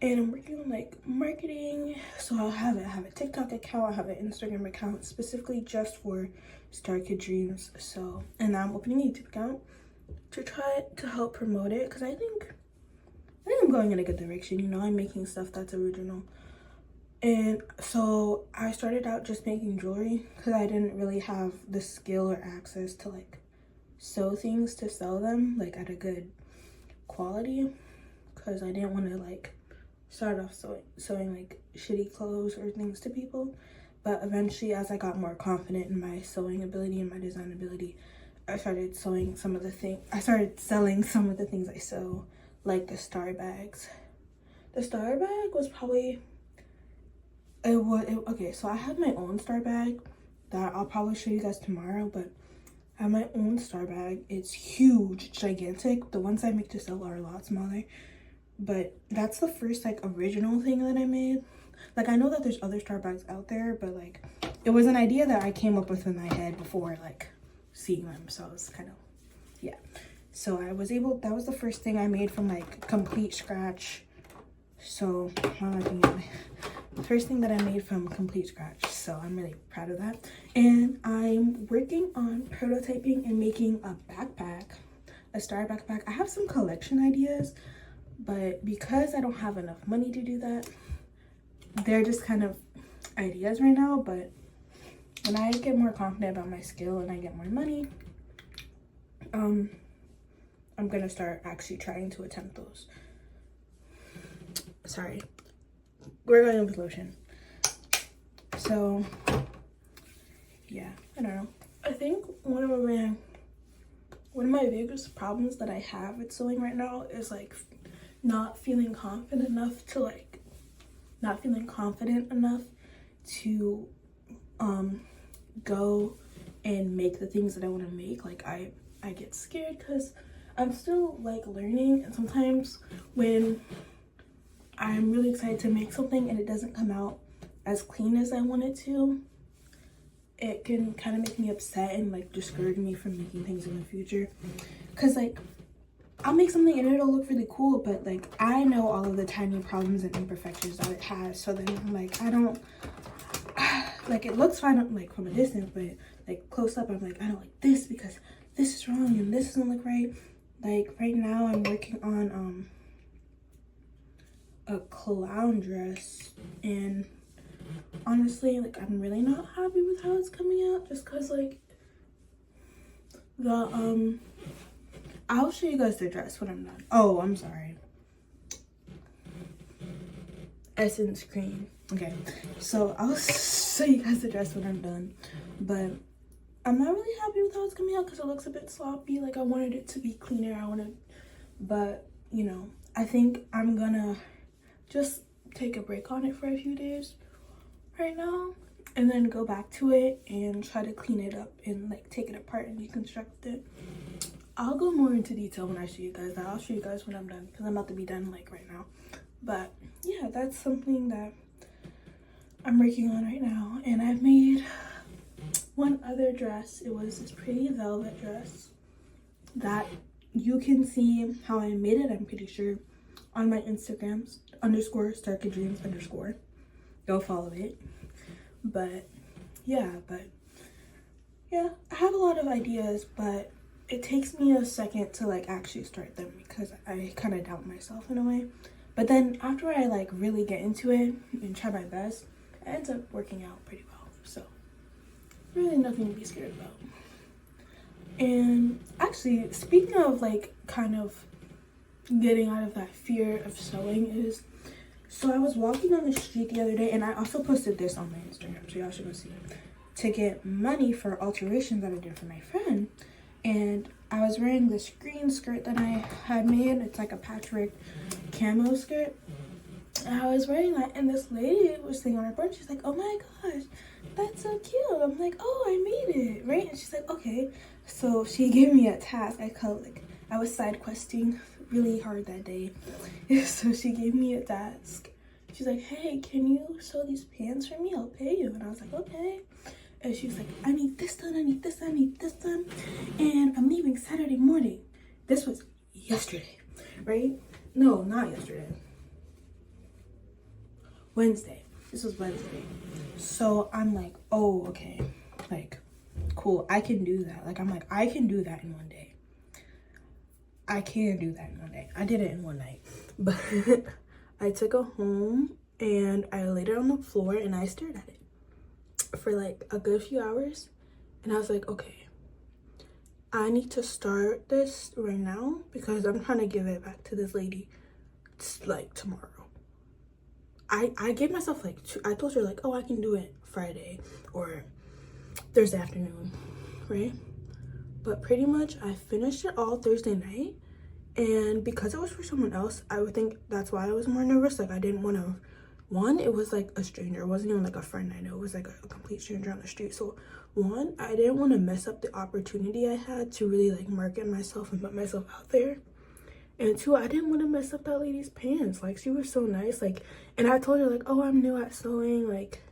And I'm working on like marketing, so I have a TikTok account, I have an Instagram account specifically just for Star Kid Dreams. So, and now I'm opening a YouTube account to try to help promote it because I think I'm going in a good direction. You know, I'm making stuff that's original. And so I started out just making jewelry because I didn't really have the skill or access to like sew things to sell them like at a good quality, because I didn't want to like start off sewing like shitty clothes or things to people. But eventually, as I got more confident in my sewing ability and my design ability, I started selling some of the things I sew, like the star bags. The star bag was probably okay, so I have my own star bag that I'll probably show you guys tomorrow, but I have my own star bag. It's huge, gigantic. The ones I make to sell are a lot smaller, but that's the first like original thing that I made. Like I know that there's other star bags out there, but like it was an idea that I came up with in my head before like seeing them, so I was kind of, yeah. So that was the first thing I made from like complete scratch. So the first thing that I made from complete scratch, so I'm really proud of that. And I'm working on prototyping and making a backpack, a star backpack. I have some collection ideas, but because I don't have enough money to do that, they're just kind of ideas right now. But when I get more confident about my skill and I get more money, I'm gonna start actually trying to attempt those. Sorry, we're going with lotion. So yeah, I don't know. I think one of my biggest problems that I have with sewing right now is like not feeling confident enough to go and make the things that I want to make. Like I I get scared because I'm still like learning, and sometimes when I'm really excited to make something and it doesn't come out as clean as I want it to, it can kind of make me upset and like discourage me from making things in the future. Because like I'll make something and it'll look really cool, but like I know all of the tiny problems and imperfections that it has. So then I'm like, I don't like, it looks fine like from a distance, but like close up I'm like, I don't like this because this is wrong and this doesn't look right. Like right now I'm working on a clown dress, and honestly like I'm really not happy with how it's coming out, just because like the I'll show you guys the dress when I'm done. Oh, I'm sorry. Essence cream. Okay, so I'll show you guys the dress when I'm done, but I'm not really happy with how it's coming out because it looks a bit sloppy. Like I wanted it to be cleaner. But you know, I think I'm gonna just take a break on it for a few days right now, and then go back to it and try to clean it up and like take it apart and deconstruct it. I'll go more into detail when I show you guys that. I'll show you guys when I'm done because I'm about to be done like right now. But yeah, that's something that I'm working on right now. And I've made one other dress. It was this pretty velvet dress that you can see how I made it, I'm pretty sure, on my Instagrams _StarkeyDreams_. Go follow it. But yeah, I have a lot of ideas, but it takes me a second to like actually start them because I kind of doubt myself in a way. But then after I like really get into it and try my best, it ends up working out pretty well. So really nothing to be scared about. And actually, speaking of like kind of getting out of that fear of sewing, is so I was walking on the street the other day, and I also posted this on my Instagram, so y'all should go see it, to get money for alterations that I did for my friend. And I was wearing this green skirt that I had made. It's like a patchwork camo skirt. And I was wearing that, and this lady was sitting on her board. She's like, oh my gosh, that's so cute. I'm like, oh, I made it, right? And she's like, okay. So she gave me a task. I was side questing really hard that day. So she gave me a task. She's like, hey, can you sew these pants for me? I'll pay you. And I was like, okay. And she's like, I need this done, I need this done, I need this done. And I'm leaving Saturday morning. This was yesterday, right? No, not yesterday. Wednesday. This was Wednesday. So I'm like, oh, okay. Like, cool. I can do that. Like, I'm like, I can do that in one day. I can do that in one day. I did it in one night. But I took it home and I laid it on the floor and I stared at it for like a good few hours. And I was like, okay, I need to start this right now because I'm trying to give it back to this lady like tomorrow. I gave myself like I told her like, oh, I can do it Friday or Thursday afternoon, right? But pretty much I finished it all Thursday night, and because it was for someone else, I would think that's why I was more nervous. Like I didn't want to, one, it was like a stranger. It wasn't even like a friend I know. It was like a complete stranger on the street. So one, I didn't want to mess up the opportunity I had to really like market myself and put myself out there. And two, I didn't want to mess up that lady's pants. Like, she was so nice. Like, and I told her, like, oh, I'm new at sewing. Like,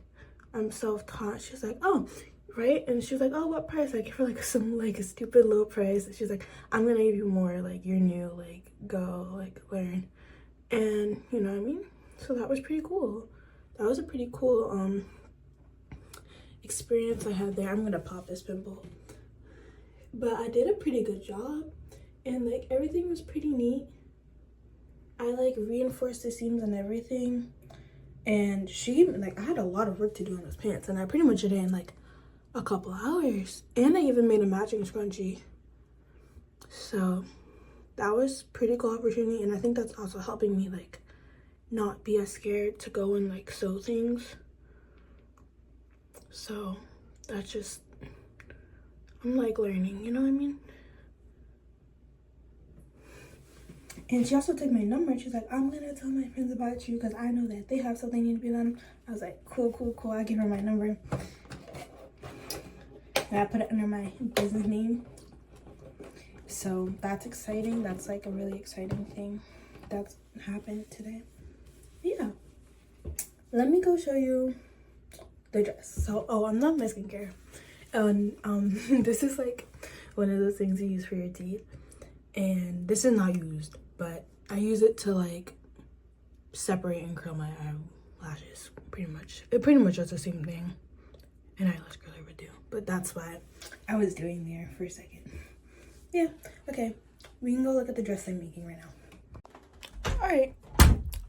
I'm self-taught. She's like, oh, right? And she was like, oh, what price? I gave her, like, some, like, a stupid low price. And she's like, I'm going to give you more. Like, you're new. Like, go, like, learn. And, you know what I mean? So that was pretty cool. That was a pretty cool, experience I had there. I'm going to pop this pimple. But I did a pretty good job. And like everything was pretty neat. I like reinforced the seams and everything. And she like, I had a lot of work to do on those pants, and I pretty much did it in like a couple hours. And I even made a matching scrunchie. So that was pretty cool opportunity, and I think that's also helping me like not be as scared to go and like sew things. So that's just, I'm like learning, you know what I mean? And she also took my number and she's like, I'm gonna tell my friends about you because I know that they have something need to be done. I was like, cool. I give her my number. And I put it under my business name. So that's exciting. That's like a really exciting thing that's happened today. Yeah. Let me go show you the dress. So, oh, I'm not my skincare. And this is like one of those things you use for your teeth. And this is not used, but I use it to like separate and curl my eyelashes. Pretty much. It pretty much does the same thing an eyelash curler would do. But that's what I was doing there for a second. Yeah, okay. We can go look at the dress I'm making right now. Alright,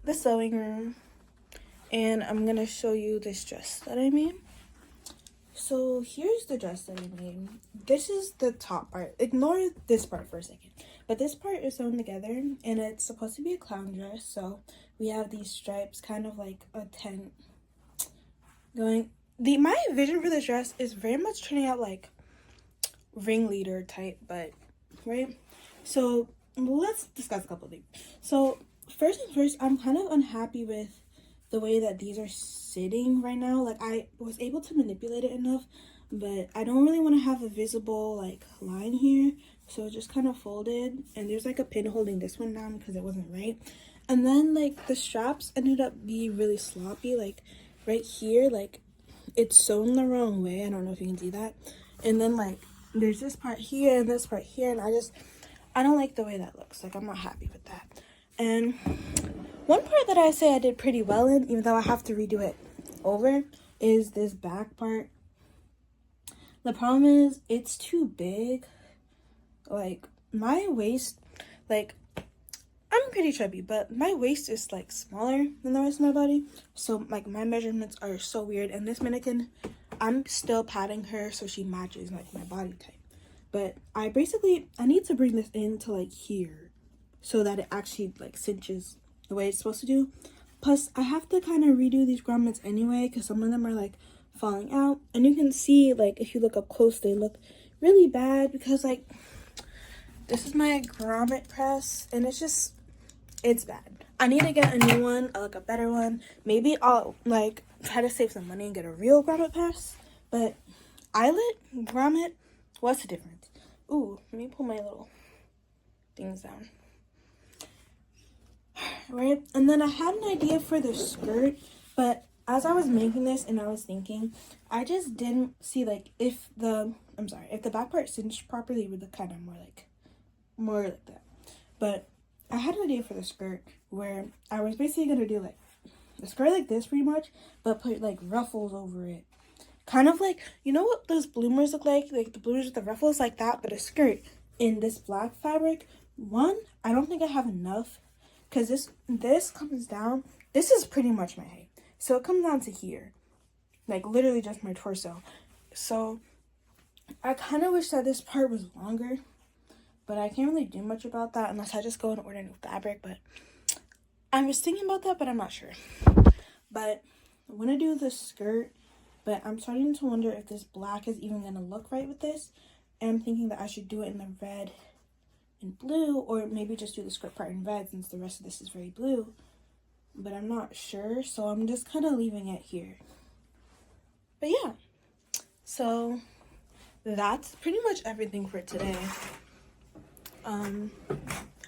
the sewing room. And I'm gonna show you this dress that I made. So here's the dress that I made. This is the top part. Ignore this part for a second. But this part is sewn together and it's supposed to be a clown dress. So we have these stripes, kind of like a tent going. My vision for this dress is very much turning out like ringleader type, but right. So let's discuss a couple things. So first and first, I'm kind of unhappy with the way that these are sitting right now. Like, I was able to manipulate it enough, but I don't really want to have a visible like line here, so it just kind of folded, and there's like a pin holding this one down because it wasn't right. And then like the straps ended up being really sloppy, like right here, like it's sewn the wrong way. I don't know if you can see that. And then like there's this part here and this part here, and I don't like the way that looks. Like, I'm not happy with that. And one part that I say I did pretty well in, even though I have to redo it over, is this back part. The problem is it's too big. Like, my waist, like, I'm pretty chubby, but my waist is like smaller than the rest of my body. So like my measurements are so weird, and this mannequin, I'm still padding her so she matches like my body type. But I need to bring this into like here so that it actually like cinches the way it's supposed to do. Plus I have to kind of redo these grommets anyway because some of them are like falling out, and you can see like if you look up close they look really bad because like this is my grommet press and it's bad. I need to get a new one, like a better one. Maybe I'll like try to save some money and get a real grommet press. But eyelet, grommet, what's the difference? Ooh, let me pull my little things down. Right, and then I had an idea for the skirt, but as I was making this and I was thinking, I just didn't see like if the back part cinched properly, it would look kind of more like that. But I had an idea for the skirt where I was basically gonna do like a skirt like this pretty much, but put like ruffles over it. Kind of like, you know what those bloomers look like the bloomers with the ruffles, like that, but a skirt in this black fabric. One, I don't think I have enough because this comes down. This is pretty much my height, so it comes down to here, like literally just my torso. So I kind of wish that this part was longer, but I can't really do much about that unless I just go and order new fabric. But I was thinking about that, but I'm not sure. But I want to do the skirt, but I'm starting to wonder if this black is even going to look right with this. And I'm thinking that I should do it in the red and blue, or maybe just do the skirt part in red since the rest of this is very blue. But I'm not sure, so I'm just kind of leaving it here. But yeah, so that's pretty much everything for today.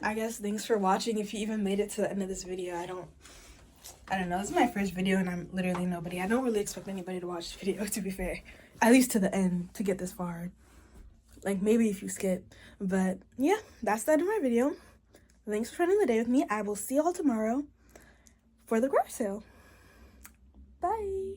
I guess thanks for watching if you even made it to the end of this video. I don't know, this is my first video and I'm literally nobody. I don't really expect anybody to watch the video, to be fair, at least to the end, to get this far. Like maybe if you skip, but yeah, that's the end of my video. Thanks for spending the day with me. I will see y'all tomorrow for the garage sale. Bye.